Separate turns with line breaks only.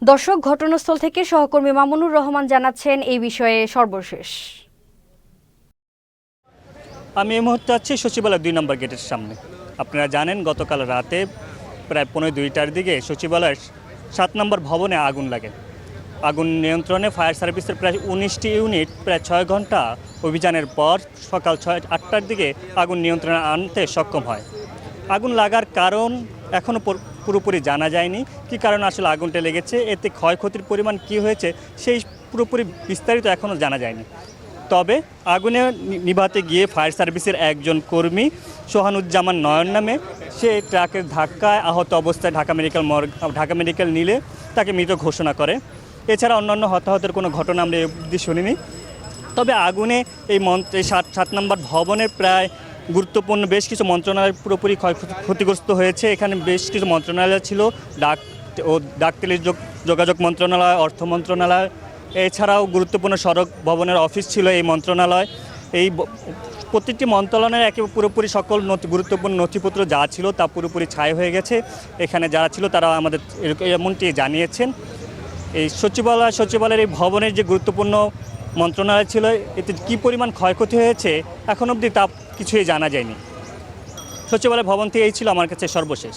দর্শক, ঘটনাস্থল থেকে সহকর্মী মামুনুর রহমান জানাচ্ছেন এই বিষয়ে সর্বশেষ।
আমি এই মুহূর্তে আছি সচিবালয় ২ নম্বর গেটের সামনে। আপনারা জানেন গতকাল রাতে প্রায় ১৫-২টার দিকে সচিবালয়ের ৭ নম্বর ভবনে আগুন লাগে। আগুন নিয়ন্ত্রণে ফায়ার সার্ভিসের প্রায় ১৯টি ইউনিট প্রায় ৬ ঘন্টা অভিযানের পর সকাল ৮টার দিকে আগুন নিয়ন্ত্রণে আনতে সক্ষম হয়। আগুন লাগার কারণ এখনও পুরোপুরি জানা যায়নি। কী কারণে আসলে আগুনটা লেগেছে, এতে ক্ষয়ক্ষতির পরিমাণ কী হয়েছে সেই পুরোপুরি বিস্তারিত এখনও জানা যায়নি। তবে আগুনে নিভাতে গিয়ে ফায়ার সার্ভিসের একজন কর্মী সোহানুজ্জামান নয়ন নামে সে ট্রাকের ধাক্কায় আহত অবস্থায় ঢাকা মেডিকেল নিলে তাকে মৃত ঘোষণা করে। এছাড়া অন্যান্য হতাহতের কোনো ঘটনা আমরা অবধি শুনিনি। তবে আগুনে এই ৭ নম্বর ভবনের প্রায় গুরুত্বপূর্ণ বেশ কিছু মন্ত্রণালয় পুরোপুরি ক্ষতিগ্রস্ত হয়েছে। এখানে বেশ কিছু মন্ত্রণালয় ছিল, ডাক যোগাযোগ মন্ত্রণালয়, অর্থ মন্ত্রণালয়, এছাড়াও গুরুত্বপূর্ণ সড়ক ভবনের অফিস ছিল এই মন্ত্রণালয়। এই প্রত্যেকটি মন্ত্রণালয়ের একেবারে পুরোপুরি সকল গুরুত্বপূর্ণ নথিপত্র যা ছিল তা পুরোপুরি ছাই হয়ে গেছে। এখানে যারা ছিল তারা আমাদের এমনটি জানিয়েছেন। এই সচিবালয়ের এই ভবনের যে গুরুত্বপূর্ণ মন্ত্রণালয় ছিল, এতে কী পরিমাণ ক্ষয়ক্ষতি হয়েছে এখন অবধি তা কিছুই জানা যায়নি। সচিবালয় ভবন থেকে এই ছিল আমার কাছে সর্বশেষ।